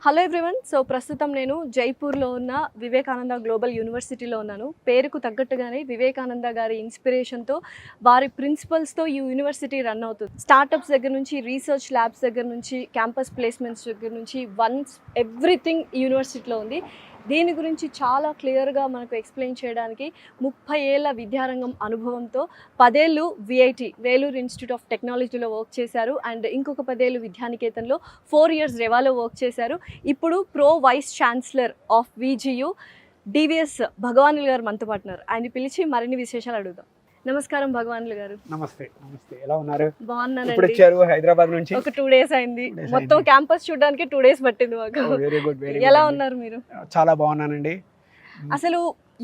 Hello everyone. So ప్రస్తుతం నేను జైపూర్లో ఉన్న వివేకానంద గ్లోబల్ యూనివర్సిటీలో ఉన్నాను. పేరుకు తగ్గట్టుగానే వివేకానంద గారి ఇన్స్పిరేషన్తో వారి ప్రిన్సిపల్స్తో ఈ యూనివర్సిటీ రన్ అవుతుంది. స్టార్టప్స్ దగ్గర నుంచి, రీసెర్చ్ ల్యాబ్స్ దగ్గర నుంచి, క్యాంపస్ ప్లేస్మెంట్స్ దగ్గర నుంచి ఎవ్రీథింగ్ ఈ యూనివర్సిటీలో ఉంది. దీని గురించి చాలా క్లియర్గా మనకు ఎక్స్ప్లెయిన్ చేయడానికి 30 ఏళ్ల విద్యారంగం అనుభవంతో 10 ఏళ్ళు విఐటి వేలూరు ఇన్స్టిట్యూట్ ఆఫ్ టెక్నాలజీలో వర్క్ చేశారు. అండ్ ఇంకొక 10 ఏళ్ళు విద్యానికేతన్లో 4 ఇయర్స్ రెవాలో వర్క్ చేశారు. ఇప్పుడు ప్రో వైస్ ఛాన్సలర్ ఆఫ్ విజియు డివిఎస్ భగవానులు గారు మనతో పాటున్నారు. ఆయన పిలిచి మరిన్ని విశేషాలు అడుగుదాం. నమస్కారం భగవానులు గారు. నమస్తే. ఎలా ఉన్నారు? బాగున్నానండి. ఇప్పుడు వచ్చారు హైదరాబాద్ నుంచి? ఒక 2 days అయింది. మొత్తం క్యాంపస్ చూడడానికి 2 days పట్టింది మాకు. Very good. ఎలా ఉన్నారు మీరు? చాలా బాగున్నానండి. అసలు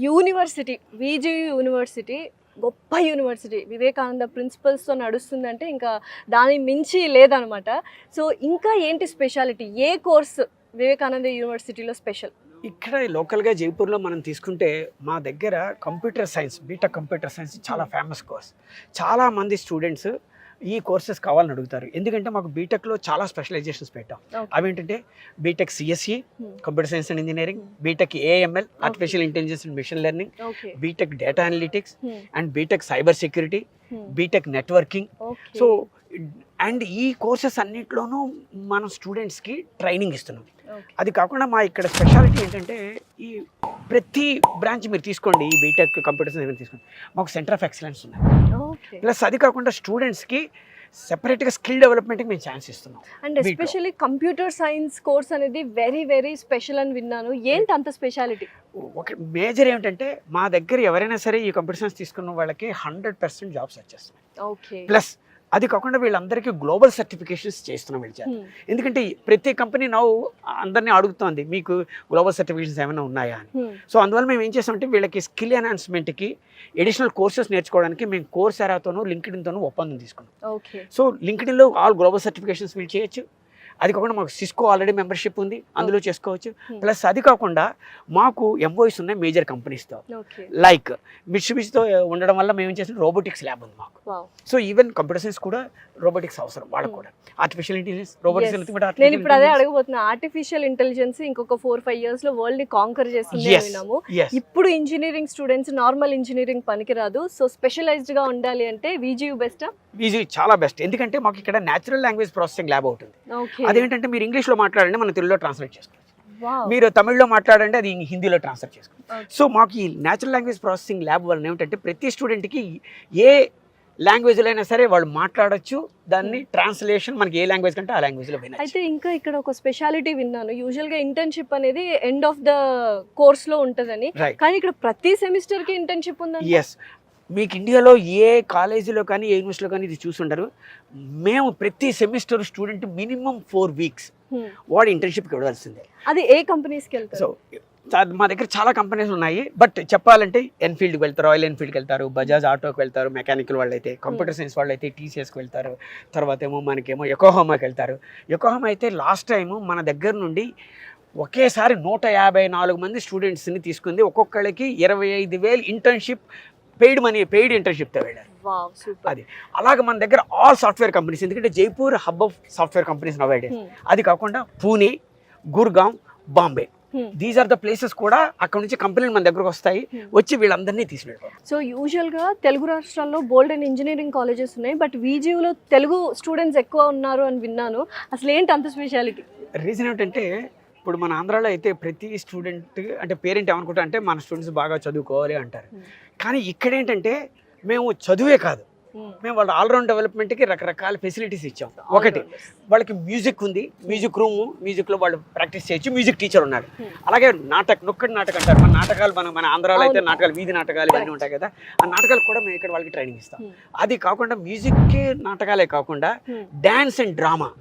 యూనివర్సిటీ, విజియు యూనివర్సిటీ గొప్ప యూనివర్సిటీ, వివేకానంద ప్రిన్సిపల్స్తో నడుస్తుందంటే ఇంకా దాని మించి లేదనమాట. సో ఇంకా ఏంటి స్పెషాలిటీ? ఏ కోర్స్ వివేకానంద యూనివర్సిటీలో స్పెషల్? ఇక్కడ లోకల్గా జైపూర్లో మనం తీసుకుంటే మా దగ్గర computer science, BTech computer science చాలా ఫేమస్ కోర్స్. చాలామంది స్టూడెంట్స్ ఈ కోర్సెస్ కావాలని అడుగుతారు. ఎందుకంటే మాకు బీటెక్లో చాలా స్పెషలైజేషన్స్ పెట్టాం. అవేంటంటే BTech CSE computer science and engineering, BTech AML artificial intelligence and machine learning, BTech data analytics and BTech cyber security, BTech networking. So and ఈ కోర్సెస్ అన్నింటిలోనూ మనం స్టూడెంట్స్కి ట్రైనింగ్ ఇస్తున్నాం. అది కాకుండా మా ఇక్కడ స్పెషాలిటీ ఏంటంటే ఈ ప్రతి బ్రాంచ్ మీరు తీసుకోండి, ఈ బీటెక్ కంప్యూటర్ సైన్స్ తీసుకోండి, మాకు సెంటర్ ఆఫ్ ఎక్సలెన్స్ ఉన్నాయి. ప్లస్ అది కాకుండా స్టూడెంట్స్కి సెపరేట్గా స్కిల్ డెవలప్మెంట్కి మేము ఛాన్స్ ఇస్తున్నాం. And especially computer science course అనేది వెరీ వెరీ స్పెషల్ అని విన్నాను. ఏంటి అంత స్పెషాలిటీ? ఒక మేజర్ ఏమిటంటే మా దగ్గర ఎవరైనా సరే ఈ కంప్యూటర్ సైన్స్ తీసుకున్న వాళ్ళకి 100% జాబ్స్ వచ్చేస్తున్నాయి. ప్లస్ అది కాకుండా వీళ్ళందరికీ గ్లోబల్ సర్టిఫికేషన్స్ చేస్తున్నాం వీళ్ళ. ఎందుకంటే ప్రతి కంపెనీ అందరినీ అడుగుతోంది మీకు గ్లోబల్ సర్టిఫికేషన్స్ ఏమైనా ఉన్నాయా అని. సో అందువల్ల మేము ఏం చేస్తామంటే వీళ్ళకి స్కిల్ ఎన్హాన్స్మెంట్కి ఎడిషనల్ కోర్సెస్ నేర్చుకోవడానికి మేము కోర్సెరాతోనూ లింక్డ్ఇన్తోనూ ఒప్పందం తీసుకున్నాం. సో లింక్డ్ఇన్లో ఆల్ గ్లోబల్ సర్టిఫికేషన్స్ వీళ్ళు చేయొచ్చు. అది కాకుండా మాకు సిస్కో ఆల్రెడీ మెంబర్షిప్ ఉంది, అందులో చేసుకోవచ్చు. ప్లస్ అది కాకుండా మాకు ఎంఓఎస్ ఉన్నాయి మేజర్ కంపెనీస్తో, లైక్ మిట్సుబిషితో ఉండడం వల్ల మేము ఏం చేస్తాం, రోబోటిక్స్ ల్యాబ్ ఉంది మాకు. సో ఈవెన్ కంప్యూటర్ సైన్స్ కూడా రోబోటిక్స్ అవసరం వాళ్ళకు కూడా. Artificial intelligence, robotics. నేను ఇప్పుడు అదే అడగబోతున్నా. ఆర్టిఫిషియల్ ఇంటెలిజెన్స్ ఇంకొక 4-5 years లో వరల్డ్ ని కాంకర్ చేస్తుంది విన్నాము. ఇప్పుడు ఇంజనీరింగ్ స్టూడెంట్స్ నార్మల్ ఇంజనీరింగ్ పనికిరాదు, సో స్పెషలైజ్డ్ గా ఉండాలి అంటే విజియు బెస్ట్? విజియు చాలా బెస్ట్. ఎందుకంటే మాకు ఇక్కడ న్యాచురల్ లాంగ్వేజ్ ప్రాసెసింగ్ ల్యాబ్ అవుతుంది. అదేంటంటే మీరు ఇంగ్లీష్లో మాట్లాడండి, మనం తెలుగులో ట్రాన్స్లేట్ చేసుకోవచ్చు. మీరు తమిళ్లో మాట్లాడండి, అది హిందీలో ట్రాన్స్లేట్ చేసుకోవచ్చు. సో మాకు ఈ న్యాచురల్ లాంగ్వేజ్ ప్రాసెసింగ్ ల్యాబ్ వల్ల ఏమిటంటే ప్రతి స్టూడెంట్కి ఏ లాంగ్వేజ్లో అయినా సరే వాళ్ళు మాట్లాడచ్చు. దాన్ని ట్రాన్స్లేషన్ మనకి ఏ లాంగ్వేజ్ కంటే ఆ లాంగ్వేజ్లో వినచ్చు. అయితే ఇంకా ఇక్కడ ఒక స్పెషాలిటీ విన్నాను, యూజువల్గా ఇంటర్న్షిప్ అనేది ఎండ్ ఆఫ్ ద కోర్స్లో ఉంటుందని, కానీ ఇక్కడ ప్రతి సెమిస్టర్కి ఇంటర్న్షిప్ ఉందని. ఎస్, మీకు ఇండియాలో ఏ కాలేజీలో కానీ ఏ యూనివర్సిటీలో కానీ ఇది చూసుంటారు. మేము ప్రతి సెమిస్టర్ స్టూడెంట్ మినిమం 4 weeks వాడు ఇంటర్న్షిప్కి వెళ్ళాల్సిందే. అది ఏ కంపెనీస్కి వెళ్తారు? సో మా దగ్గర చాలా కంపెనీస్ ఉన్నాయి. బట్ చెప్పాలంటే ఎన్ఫీల్డ్కి వెళ్తారు, రాయల్ ఎన్ఫీల్డ్కి వెళ్తారు, బజాజ్ ఆటోకి వెళ్తారు, మెకానికల్ వాళ్ళు అయితే, కంప్యూటర్ సైన్స్ వాళ్ళు అయితే టీసీఎస్కి వెళ్తారు. తర్వాత ఏమో మనకేమో యొకోహామాకి వెళ్తారు. యొకోహామా అయితే లాస్ట్ టైము మన దగ్గర నుండి ఒకేసారి 154 మంది స్టూడెంట్స్ని తీసుకుంది. ఒక్కొక్కళ్ళకి 25,000 ఇంటర్న్షిప్ పెయిడ్ ఇంటర్న్షిప్తో వెళ్ళారు. అది అలాగే మన దగ్గర ఆల్ సాఫ్ట్వేర్ కంపెనీస్, ఎందుకంటే Jaipur hub of software companies nowadays. అది కాకుండా Pune, Gurgaon, Bombay, these are the places కూడా అక్కడ నుంచి కంపెనీలు మన దగ్గరకు వస్తాయి, వచ్చి వీళ్ళందరినీ తీసుకెళ్ళిపోతారు. సో యూజువల్గా తెలుగు రాష్ట్రాల్లో బోల్డ్ అండ్ ఇంజనీరింగ్ కాలేజెస్ ఉన్నాయి, బట్ విజియులో తెలుగు స్టూడెంట్స్ ఎక్కువ ఉన్నారు అని విన్నాను. అసలు ఏంటి అంత స్పెషాలిటీ? రీజన్ ఏమిటంటే ఇప్పుడు మన ఆంధ్రాలో అయితే ప్రతి స్టూడెంట్ అంటే పేరెంట్ ఏమనుకుంటా అంటే మన స్టూడెంట్స్ బాగా చదువుకోవాలి అంటారు. కానీ ఇక్కడ ఏంటంటే మేము చదువే కాదు, మేము వాళ్ళ ఆల్రౌండ్ డెవలప్మెంట్కి రకరకాల ఫెసిలిటీస్ ఇచ్చాం. ఒకటి, వాళ్ళకి మ్యూజిక్ ఉంది, మ్యూజిక్ రూమ్, మ్యూజిక్లో వాళ్ళు ప్రాక్టీస్ చేయొచ్చు, మ్యూజిక్ టీచర్ ఉన్నాడు. అలాగే నొక్కటి నాటకం అంటారు మన నాటకాలు, మన ఆంధ్రాలో అయితే నాటకాలు, వీధి నాటకాలు ఇవన్నీ ఉంటాయి కదా, ఆ నాటకాలు కూడా మేము ఇక్కడ వాళ్ళకి ట్రైనింగ్ ఇస్తాం. అది కాకుండా మ్యూజిక్కి నాటకాలే కాకుండా dance and drama.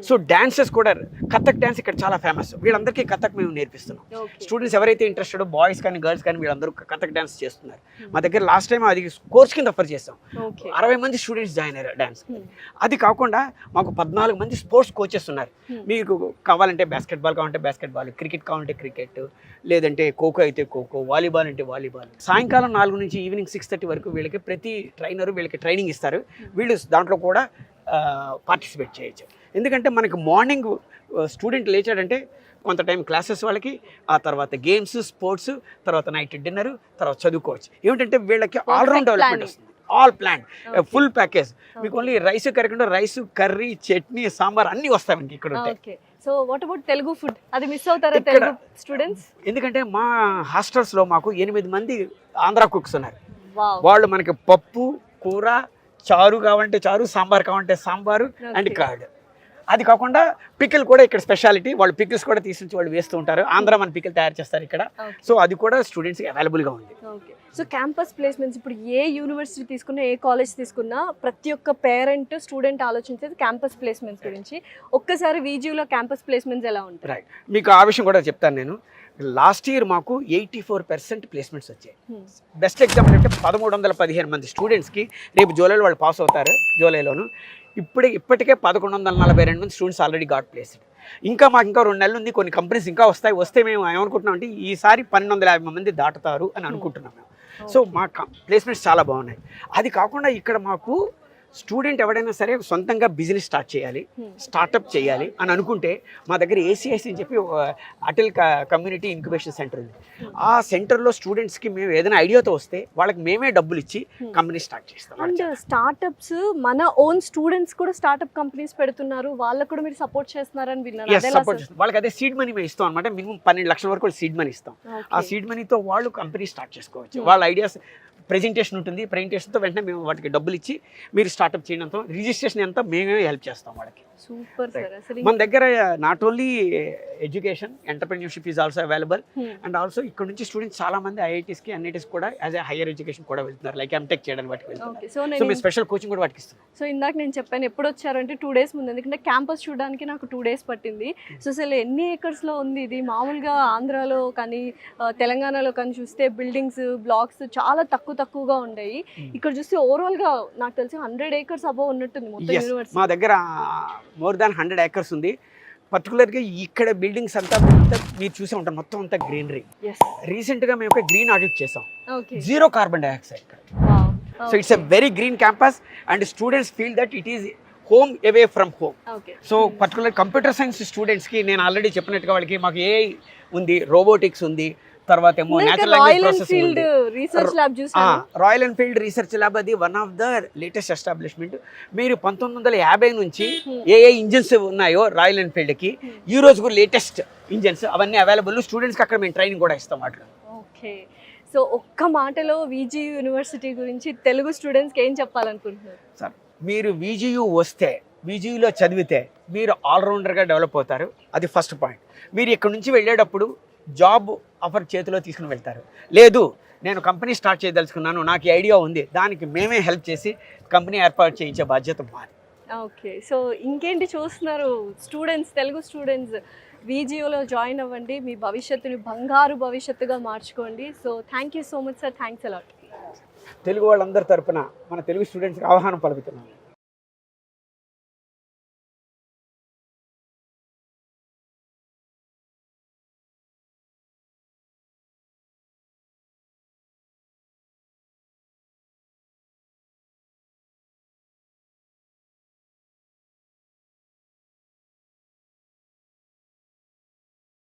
So dances కూడా, కథక్ డాన్స్ ఇక్కడ చాలా ఫేమస్. వీళ్ళందరికీ కథక్ మేము నేర్పిస్తున్నాం. స్టూడెంట్స్ ఎవరైతే ఇంట్రెస్టెడ్, బాయ్స్ కానీ గర్ల్స్ కానీ వీళ్ళందరూ కథక్ డాన్స్ చేస్తున్నారు. మా దగ్గర లాస్ట్ టైం అది కోర్స్ కింద ఆఫర్ చేస్తాం. 60 మంది స్టూడెంట్స్ జాయిన్ అయ్యారు డాన్స్. అది కాకుండా మాకు 14 మంది స్పోర్ట్స్ కోచెస్ ఉన్నారు. మీకు కావాలంటే బాస్కెట్బాల్ కావాలంటే బాస్కెట్బాల్, క్రికెట్ కావాలంటే క్రికెట్, లేదంటే ఖోఖో అయితే ఖోఖో, వాలీబాల్ అంటే వాలీబాల్. సాయంకాలం 4 నుంచి ఈవినింగ్ 6:30 వరకు వీళ్ళకి ప్రతి ట్రైనరు వీళ్ళకి ట్రైనింగ్ ఇస్తారు. వీళ్ళు దాంట్లో కూడా పార్టిసిపేట్ చేయొచ్చు. ఎందుకంటే మనకి మార్నింగ్ స్టూడెంట్ లేచాడంటే కొంత టైం క్లాసెస్ వాళ్ళకి, ఆ తర్వాత గేమ్స్, స్పోర్ట్స్, తర్వాత నైట్ డిన్నర్, తర్వాత చదువుకోవచ్చు. ఏమిటంటే వీళ్ళకి ఆల్రౌండ్ డెవలప్మెంట్ వస్తుంది. All plan full package. మీకు ఓన్లీ రైస్ కాకుండా రైస్, కర్రీ, చట్నీ, సాంబార్ అన్నీ వస్తాయి మనకి ఇక్కడ ఉంటాయి. Okay. So what about Telugu food? అది మిస్ అవుతారా తెలుగు స్టూడెంట్స్? ఎందుకంటే మా హాస్టల్స్లో మాకు 8 మంది ఆంధ్ర కుక్స్ ఉన్నారు. వావ్. వాళ్ళు మనకి పప్పు, కూర, చారు కావాలంటే చారు, సాంబార్ కావాలంటే సాంబారు అండ్ కర్డ్. అది కాకుండా పికిల్ కూడా ఇక్కడ స్పెషాలిటీ. వాళ్ళు పికిల్స్ కూడా తీసుకొచ్చి వాళ్ళు వేస్తూ ఉంటారు. ఆంధ్ర మన పికిల్ తయారు చేస్తారు ఇక్కడ. సో అది కూడా స్టూడెంట్స్కి అవైలబుల్గా ఉంది. ఓకే. సో క్యాంపస్ ప్లేస్మెంట్స్ ఇప్పుడు ఏ యూనివర్సిటీ తీసుకున్నా, ఏ కాలేజ్ తీసుకున్నా ప్రతి ఒక్క పేరెంట్, స్టూడెంట్ ఆలోచించేది క్యాంపస్ ప్లేస్మెంట్స్ గురించి. ఒక్కసారి వీజీయూలో క్యాంపస్ ప్లేస్మెంట్స్ ఎలా ఉంటాయి? రైట్, మీకు ఆ విషయం కూడా చెప్తాను నేను. లాస్ట్ ఇయర్ మాకు 84% ప్లేస్మెంట్స్ వచ్చాయి. బెస్ట్ ఎగ్జాంపుల్ అంటే 1315 మంది స్టూడెంట్స్కి రేపు జూలైలో వాళ్ళు పాస్ అవుతారు. జూలైలోను ఇప్పటికే 1142 మంది స్టూడెంట్స్ ఆల్రెడీ గాట్ ప్లేస్డ్. ఇంకా మాకు ఇంకా 2 నెలలు ఉంది. కొన్ని కంపెనీస్ ఇంకా వస్తే మేము ఏమనుకుంటున్నాం అంటే ఈసారి 1250 మంది దాటుతారు అని అనుకుంటున్నాం మేము. సో మా ప్లేస్మెంట్స్ చాలా బాగున్నాయి. అది కాకుండా ఇక్కడ మాకు స్టూడెంట్ ఎవడైనా సరే సొంతంగా బిజినెస్ స్టార్ట్ చేయాలి, స్టార్టప్ చేయాలి అని అనుకుంటే మా దగ్గర ఏసీఐసి అని చెప్పి అటల్ కమ్యూనిటీ ఇంక్యుబేషన్ సెంటర్ ఉంది. ఆ సెంటర్లో స్టూడెంట్స్కి మేము ఏదైనా ఐడియాతో వస్తే వాళ్ళకి మేమే డబ్బులు ఇచ్చి కంపెనీ స్టార్ట్ చేస్తాం. అండ్ స్టార్టప్స్ మన ఓన్ స్టూడెంట్స్ కూడా స్టార్టప్ కంపెనీస్ పెడుతున్నారు. వాళ్ళకు కూడా మీరు సపోర్ట్ చేస్తున్నారని విన్నాను. సపోర్ట్ చేస్తాం. వాళ్ళకి అదే సీడ్ మనీ మేము ఇస్తాం అనమాట. మినిమం 12 లక్షల వరకు సీడ్ మనీ ఇస్తాం. ఆ సీడ్ మనీతో వాళ్ళు కంపెనీ స్టార్ట్ చేసుకోవచ్చు. వాళ్ళ ఐడియాస్ ప్రెజెంటేషన్ ఉంటుంది. ప్రెజెంటేషన్తో వెంటనే మేము వాటికి డబ్బులు ఇచ్చి మీరు స్టార్ట్అప్ చేయడంతో రిజిస్ట్రేషన్ ఎంత మేమే హెల్ప్ చేస్తాం వాళ్ళకి. Super sir. అసలు మన దగ్గర not only education, entrepreneurship is also available. And also ఇక్కడ నుంచి స్టూడెంట్స్ చాలా మంది ఐఐటీస్కి, ఎన్ఐటీస్ కూడా యాజ్ ఏ హైయర్ ఎడ్యుకేషన్ కూడా వెళ్తున్నారు. లైక్ ఎంటెక్ చేయడానికి వాటికి వెళ్తున్నారు. సో మేము స్పెషల్ కోచింగ్ కూడా వాటికి ఇస్తున్నాం. సో ఇందాక నేను చెప్పాను ఎప్పుడు వచ్చారంటే 2 days ముందు, ఎందుకంటే క్యాంపస్ చూడడానికి నాకు 2 days పట్టింది. సో అసలు ఎన్ని ఏకర్స్లో ఉంది ఇది? మామూలుగా ఆంధ్రాలో కానీ తెలంగాణలో కానీ చూస్తే బిల్డింగ్స్, బ్లాక్స్ చాలా తక్కువగా ఉండేవి. ఇక్కడ చూస్తే ఓవరాల్గా నాకు తెలిసి 100 acres అబౌవ్ ఉన్నట్టుంది మొత్తం యూనివర్సిటీ. మా దగ్గర మోర్ దాన్ 100 acres ఉంది. పర్టికులర్గా ఇక్కడ బిల్డింగ్స్ అంతా మీరు చూసే ఉంటారు, మొత్తం అంతా గ్రీనరీ. రీసెంట్గా మేము ఒక గ్రీన్ ఆడిట్ చేసాం. 0 కార్బన్ డైఆక్సైడ్ ఇక్కడ. So it's a very green campus and students feel that it is home away from home. So particular computer science స్టూడెంట్స్కి నేను ఆల్రెడీ చెప్పినట్టుగా వాళ్ళకి మాకు ఏఐ ఉంది, రోబోటిక్స్ ఉంది, తర్వాత ఏమో natural language processing research lab చూసాను. రాయల్ ఎన్ఫీల్డ్ రీసెర్చ్ ల్యాబ్ అది one of the latest establishment. మీరు 1950 నుంచి ఏ ఇంజిన్స్ ఉన్నాయో రాయల్ ఎన్ఫీల్డ్కి ఈ రోజు కూడా లేటెస్ట్ ఇంజిన్స్ అవన్నీ అవైలబుల్. స్టూడెంట్స్కి అక్కడ మేము ట్రైనింగ్ కూడా ఇస్తాం వాటిలో. ఓకే. సో ఒక్క మాటలో విజియు యూనివర్సిటీ గురించి తెలుగు స్టూడెంట్స్కి ఏం చెప్పాలనుకుంటున్నారు సార్? మీరు విజియు వస్తే, విజియులో చదివితే మీరు ఆల్రౌండర్గా డెవలప్ అవుతారు. అది ఫస్ట్ పాయింట్. మీరు ఇక్కడ నుంచి వెళ్ళేటప్పుడు జాబ్ ఆఫర్ చేతిలో తీసుకుని వెళ్తారు. లేదు నేను కంపెనీ స్టార్ట్ చేయదలుచుకున్నాను, నాకు ఐడియా ఉంది, దానికి మేమే హెల్ప్ చేసి కంపెనీ ఏర్పాటు చేయించే బాధ్యత మాది. ఓకే. సో ఇంకేంటి చూస్తున్నారు స్టూడెంట్స్, తెలుగు స్టూడెంట్స్ విజియోలో జాయిన్ అవ్వండి. మీ భవిష్యత్తుని బంగారు భవిష్యత్తుగా మార్చుకోండి. So thank you so much sir. Thanks a lot. Telugu వాళ్ళందరి తరపున మన తెలుగు స్టూడెంట్స్కి ఆహ్వానం పలుకుతున్నాను.